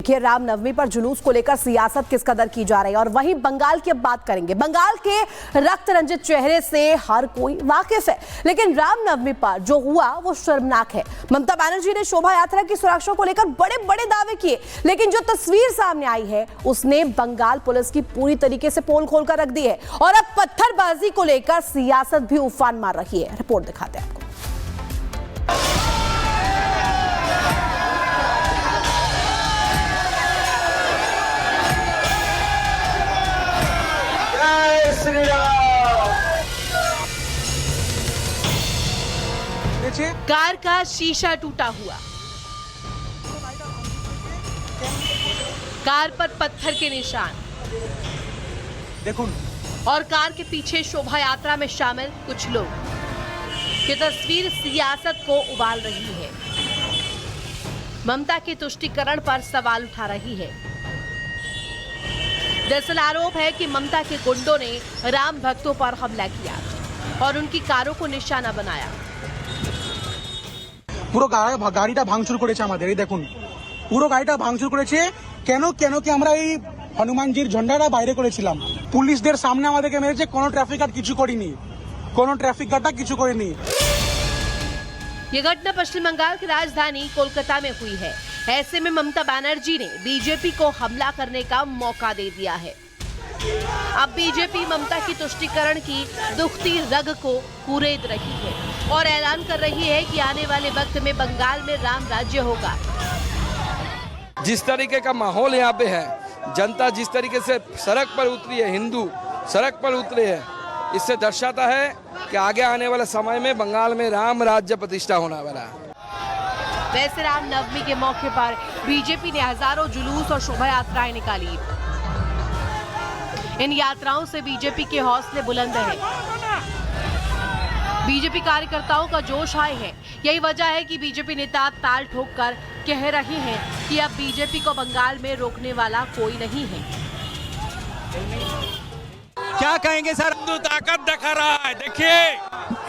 देखिए, रामनवमी पर जुलूस को लेकर सियासत किस कदर की जा रही है। और वहीं बंगाल की अब बात करेंगे। बंगाल के रक्त रंजित चेहरे से हर कोई वाकिफ है, लेकिन रामनवमी पर जो हुआ वो शर्मनाक है। ममता बनर्जी ने शोभा यात्रा की सुरक्षा को लेकर बड़े बड़े दावे किए, लेकिन जो तस्वीर सामने आई है उसने बंगाल पुलिस की पूरी तरीके से पोल खोलकर रख दी है। और अब पत्थरबाजी को लेकर सियासत भी उफान मार रही है। रिपोर्ट दिखाते हैं आपको। कार का शीशा टूटा हुआ, कार पर पत्थर के निशान, देखो, और कार के पीछे शोभा यात्रा में शामिल कुछ लोग। ये तस्वीर सियासत को उबाल रही है, ममता के तुष्टीकरण पर सवाल उठा रही है। दरअसल आरोप है कि ममता के गुंडों ने राम भक्तों पर हमला किया और उनकी कारों को निशाना बनाया। পুরো গাড়িটা ভাঙচুর করেছে আমাদের। এই দেখুন, পুরো গাড়িটা ভাঙচুর করেছে। কেন কি আমরা এই হনুমানজির ঝন্ডাটা বাইরে করেছিলাম, পুলিশদের সামনে আমাদেরকে মেরেছে। কোনো ট্রাফিক গার্ড কিছু করেনি, কোনো ট্রাফিক গার্ডটা কিছু করেনি। ये घटना पश्चिम बंगाल की राजधानी कोलकाता में हुई है। ऐसे में ममता बनर्जी ने बीजेपी को हमला करने का मौका दे दिया है। अब बीजेपी ममता की तुष्टीकरण की दुखती रग को कुरेद रही है और ऐलान कर रही है कि आने वाले वक्त में बंगाल में राम राज्य होगा। जिस तरीके का माहौल यहाँ पे है, जनता जिस तरीके से सड़क पर उतरी है, हिंदू सड़क पर उतरे हैं, इससे दर्शाता है कि आगे आने वाले समय में बंगाल में राम राज्य प्रतिष्ठा होने वाला है। वैसे रामनवमी के मौके पर बीजेपी ने हजारों जुलूस और शोभा यात्राएं निकाली। इन यात्राओं से बीजेपी के हौसले बुलंद हैं। बीजेपी कार्यकर्ताओं का जोश हाई है। यही वजह है कि बीजेपी नेता ताल ठोककर कह रहे हैं कि अब बीजेपी को बंगाल में रोकने वाला कोई नहीं है। क्या कहेंगे सर? हिंदू ताकत दिखा रहा है। देखिए,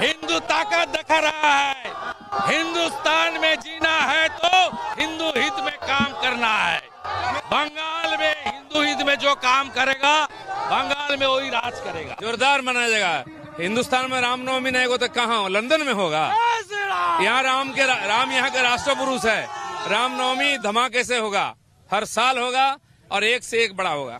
हिंदू ताकत दिखा रहा है। हिंदुस्तान में जीना है तो हिंदू हित में काम करना है। बंगाल में हिंदू हित में जो काम करेगा, बंगाल में वही राज करेगा। जोरदार मनाया जाएगा। हिंदुस्तान में रामनवमी नहीं होगा तो कहाँ? लंदन में होगा। यहाँ राम यहाँ के राष्ट्र पुरुष है। रामनवमी धमाके से होगा, हर साल होगा और एक से एक बड़ा होगा।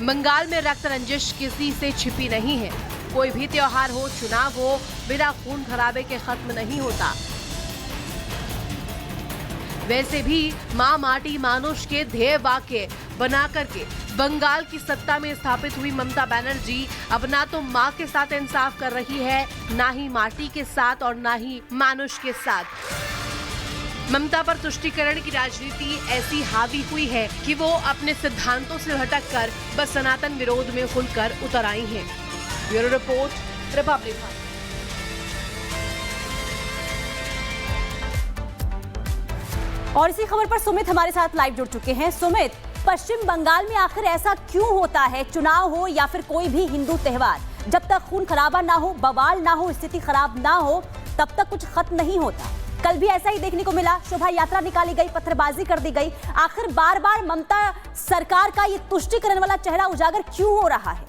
बंगाल में रक्त रंजिश किसी से छिपी नहीं है। कोई भी त्योहार हो, चुनाव हो, बिना खून खराबे के खत्म नहीं होता। वैसे भी माँ माटी मानुष के ध्येय वाक्य बना करके बंगाल की सत्ता में स्थापित हुई ममता बनर्जी अब ना तो माँ के साथ इंसाफ कर रही है, ना ही माटी के साथ और ना ही मानुष के साथ। ममता पर तुष्टीकरण की राजनीति ऐसी हावी हुई है कि वो अपने सिद्धांतों से भटककर बस सनातन विरोध में खुलकर उतर आई हैं। Bureau report, Republic. और इसी खबर पर सुमित हमारे साथ लाइव जुड़ चुके हैं। सुमित, पश्चिम बंगाल में आखिर ऐसा क्यों होता है, चुनाव हो या फिर कोई भी हिंदू त्योहार, जब तक खून खराबा ना हो, बवाल ना हो, स्थिति खराब ना हो, तब तक कुछ खत्म नहीं होता। कल भी ऐसा ही देखने को मिला, शोभा यात्रा निकाली गई, पत्थरबाजी कर दी गई। आखिर बार बार ममता सरकार का ये तुष्टीकरण वाला चेहरा उजागर क्यों हो रहा है?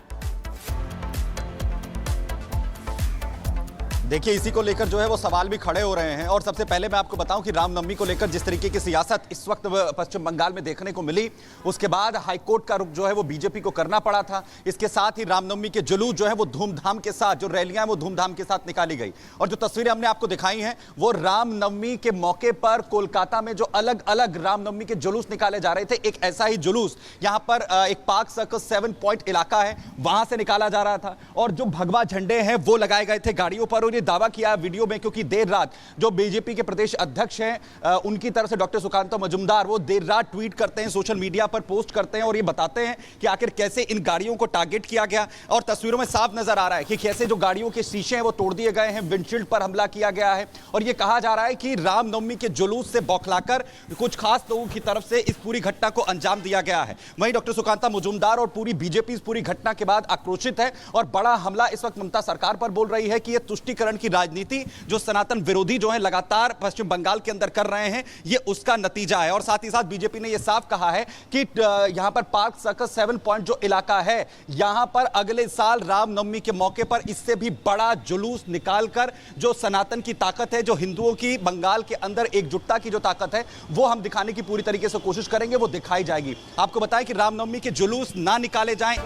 देखिए, इसी को लेकर जो है वो सवाल भी खड़े हो रहे हैं। और सबसे पहले मैं आपको बताऊं कि रामनवमी को लेकर जिस तरीके की सियासत इस वक्त पश्चिम बंगाल में देखने को मिली, उसके बाद हाईकोर्ट का रुख जो है वो बीजेपी को करना पड़ा था। इसके साथ ही रामनवमी के जुलूस जो है वो धूमधाम के साथ, जो रैलियां वो धूमधाम के साथ निकाली गई। और जो तस्वीरें हमने आपको दिखाई हैं वो रामनवमी के मौके पर कोलकाता में जो अलग अलग रामनवमी के जुलूस निकाले जा रहे थे, एक ऐसा ही जुलूस यहां पर एक पार्क सर्कस 7 पॉइंट इलाका है, वहां से निकाला जा रहा था। और जो भगवा झंडे हैं वो लगाए गए थे गाड़ियों पर। और दावा किया वीडियो में, क्योंकि देर रात जो बीजेपी के प्रदेश अध्यक्ष हैं उनकी तरफ से डॉक्टर सुकांत मजुमदार वो देर रात ट्वीट करते हैं, सोशल मीडिया पर पोस्ट करते हैं और ये बताते हैं कि आखिर कैसे इन गाड़ियों को टारगेट किया गया। और तस्वीरों में साफ नजर आ रहा है कि कैसे जो गाड़ियों के शीशे हैं वो तोड़ दिए गए हैं, विंडशील्ड पर हमला किया गया है। और ये कहा जा रहा है कि रामनवमी के जुलूस से बौखलाकर कुछ खास लोगों की तरफ से इस पूरी घटना को अंजाम दिया गया है। वहीं डॉक्टर सुकांत मजुमदार और पूरी बीजेपी इस पूरी घटना के बाद आक्रोशित है और बड़ा हमला इस वक्त ममता सरकार पर बोल रही है कि यह तुष्टीकरण तुष्टीकरण की राजनीति जो सनातन विरोधी जो है लगातार पश्चिम बंगाल के अंदर कर रहे हैं, ये उसका नतीजा है। और साथ ही साथ बीजेपी ने यह साफ कहा है कि यहां पर पार्क सर्कस 7 पॉइंट जो इलाका है, यहां पर अगले साल रामनवमी के मौके पर इससे भी बड़ा जुलूस निकालकर जो सनातन की ताकत है, जो हिंदुओं की बंगाल के अंदर एकजुटता की जो ताकत है, वो हम दिखाने की पूरी तरीके से कोशिश करेंगे, वो दिखाई जाएगी। आपको बताएं कि रामनवमी के जुलूस ना निकाले जाएं।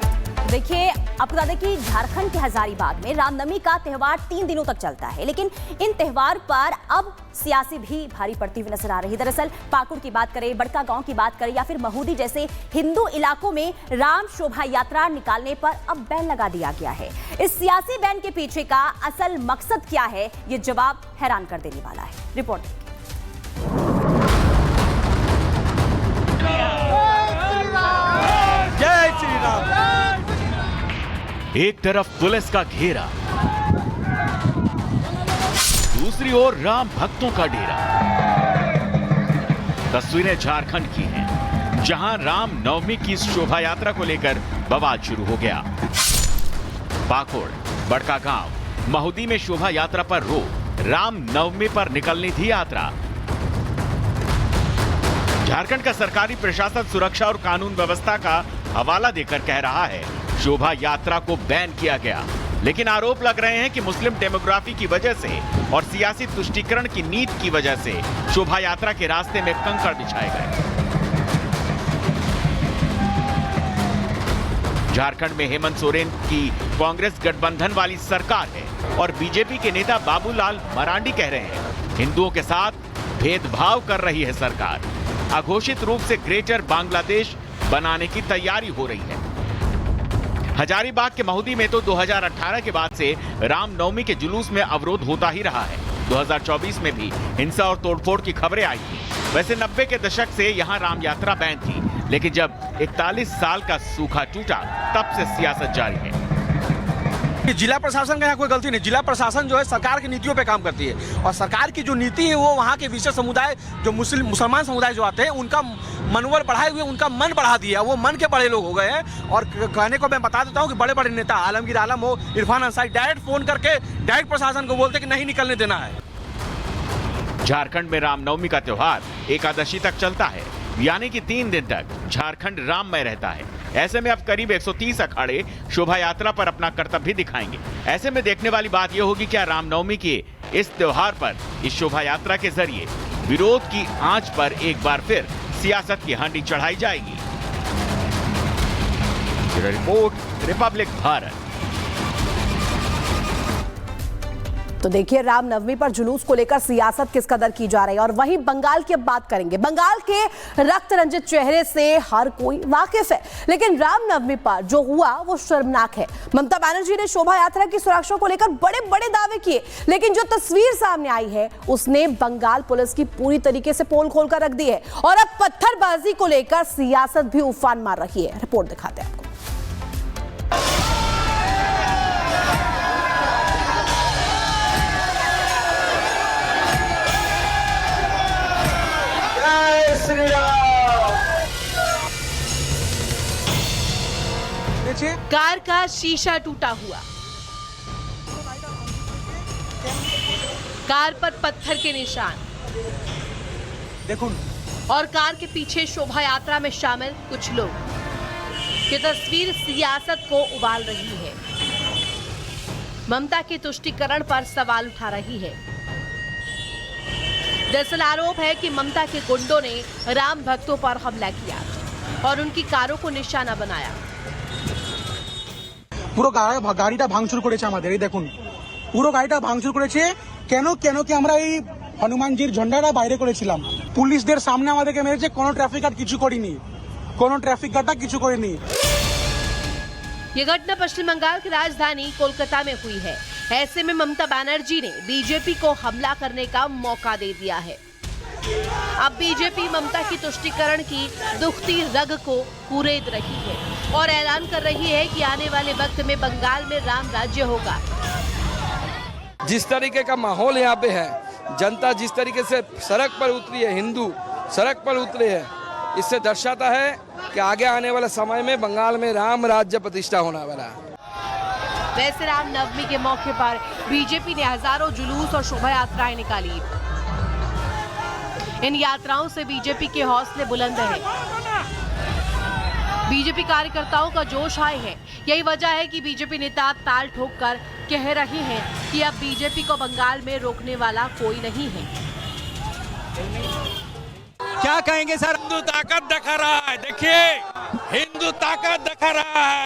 देखिए, आपको बता दें कि झारखंड के हजारीबाग में रामनवमी का त्योहार 3 दिनों तक चलता है, लेकिन इन त्योहार पर अब सियासी भी भारी पड़ती हुई नजर आ रही है। दरअसल पाकुड़ की बात करें, बड़का गांव की बात करें या फिर महूदी जैसे हिंदू इलाकों में राम शोभा यात्रा निकालने पर अब बैन लगा दिया गया है। इस सियासी बैन के पीछे का असल मकसद क्या है, ये जवाब हैरान कर देने वाला है। रिपोर्ट जय श्री राम। एक तरफ पुलिस का घेरा, दूसरी ओर राम भक्तों का डेरा। तस्वीरें झारखंड की हैं, जहां राम नवमी की शोभा यात्रा को लेकर बवाल शुरू हो गया। पाकुड़, बड़का गांव, महूदी में शोभा यात्रा पर रोक, राम नवमी पर निकलनी थी यात्रा। झारखंड का सरकारी प्रशासन सुरक्षा और कानून व्यवस्था का हवाला देकर कह रहा है शोभा यात्रा को बैन किया गया, लेकिन आरोप लग रहे हैं कि मुस्लिम डेमोग्राफी की वजह से और सियासी तुष्टीकरण की नीति की वजह से शोभा यात्रा के रास्ते में कंकड़ बिछाए गए। झारखंड में हेमंत सोरेन की कांग्रेस गठबंधन वाली सरकार है और बीजेपी के नेता बाबूलाल मरांडी कह रहे हैं हिंदुओं के साथ भेदभाव कर रही है सरकार। अघोषित रूप से ग्रेटर बांग्लादेश बनाने की तैयारी हो रही है। हजारीबाग के महूदी में तो 2018 के बाद से रामनवमी के जुलूस में अवरोध होता ही रहा है। 2024 में भी हिंसा और तोड़फोड़ की खबरें आई थी। वैसे 90 के दशक से यहां राम यात्रा बैन थी, लेकिन जब 41 साल का सूखा टूटा तब से सियासत जारी है। जिला प्रशासन का यहाँ कोई गलती नहीं। जिला प्रशासन जो है सरकार की नीतियों पे काम करती है और सरकार की जो नीति है वो वहाँ के विशेष समुदाय जो मुसलमान समुदाय जो आते हैं उनका मनोबल बढ़ाए हुए उनका मन बढ़ा दिया। वो मन के बड़े लोग हो गए हैं। और कहने को मैं बता देता हूँ कि बड़े बड़े नेता आलमगीर आलम हो, इरफान अंसारी डायरेक्ट फोन करके डायरेक्ट प्रशासन को बोलते कि नहीं निकलने देना है। झारखंड में रामनवमी का त्योहार एकादशी तक चलता है, यानी कि 3 दिन तक झारखंड राममय रहता है। ऐसे में अब करीब 130 अखाड़े शोभा यात्रा पर अपना कर्तव्य दिखाएंगे। ऐसे में देखने वाली बात यह होगी क्या रामनवमी के इस त्योहार पर इस शोभा यात्रा के जरिए विरोध की आंच पर एक बार फिर सियासत की हांडी चढ़ाई जाएगी। Report, Republic Bharat. तो देखिए, रामनवमी पर जुलूस को लेकर सियासत किस कदर की जा रही है और वहीं बंगाल की अब बात करेंगे। बंगाल के रक्त रंजित चेहरे से हर कोई वाकिफ है, लेकिन रामनवमी पर जो हुआ वो शर्मनाक है। ममता बनर्जी ने शोभा यात्रा की सुरक्षा को लेकर बड़े बड़े दावे किए, लेकिन जो तस्वीर सामने आई है उसने बंगाल पुलिस की पूरी तरीके से पोल खोलकर रख दी है और अब पत्थरबाजी को लेकर सियासत भी उफान मार रही है। रिपोर्ट दिखाते हैं आपको। कार का शीशा टूटा हुआ, कार पर पत्थर के निशान, देखो, और कार के पीछे शोभा यात्रा में शामिल कुछ लोग। ये तस्वीर सियासत को उबाल रही है, ममता के तुष्टीकरण पर सवाल उठा रही है। दरअसल आरोप है कि ममता के गुंडों ने राम भक्तों पर हमला किया और उनकी कारों को निशाना बनाया। পুরো গাড়িটা ভাঙচুর করেছে আমাদের। এই দেখুন, পুরো গাড়িটা ভাঙচুর করেছে। কেন কি আমরা এই হনুমানজির ঝন্ডাটা বাইরে করেছিলাম। পুলিশদের সামনে আমাদেরকে মেরেছে, কোনো ট্রাফিক গার্ড কিছু করেনি, কোনো ট্রাফিক গার্ডটা কিছু করেনি। ये घटना पश्चिम बंगाल की राजधानी कोलकाता में हुई है। ऐसे में ममता बनर्जी ने बीजेपी को हमला करने का मौका दे दिया है। अब बीजेपी ममता की तुष्टीकरण की दुखती रग को कुरेद रही है और ऐलान कर रही है कि आने वाले वक्त में बंगाल में राम राज्य होगा। जिस तरीके का माहौल यहाँ पे है, जनता जिस तरीके से सड़क पर उतरी है, हिंदू सड़क पर उतरे हैं, इससे दर्शाता है कि आगे आने वाले समय में बंगाल में राम राज्य प्रतिष्ठा होने वाला है। वैसे रामनवमी के मौके पर बीजेपी ने हजारों जुलूस और शोभा यात्राएं निकाली। इन यात्राओं से बीजेपी के हौसले बुलंद हैं। बीजेपी कार्यकर्ताओं का जोश हाई है। यही वजह है कि बीजेपी नेता ताल ठोककर कह रहे हैं कि अब बीजेपी को बंगाल में रोकने वाला कोई नहीं है। क्या कहेंगे सर? हिंदू ताकत दिखा रहा है, देखिए हिंदू ताकत दिखा रहा है।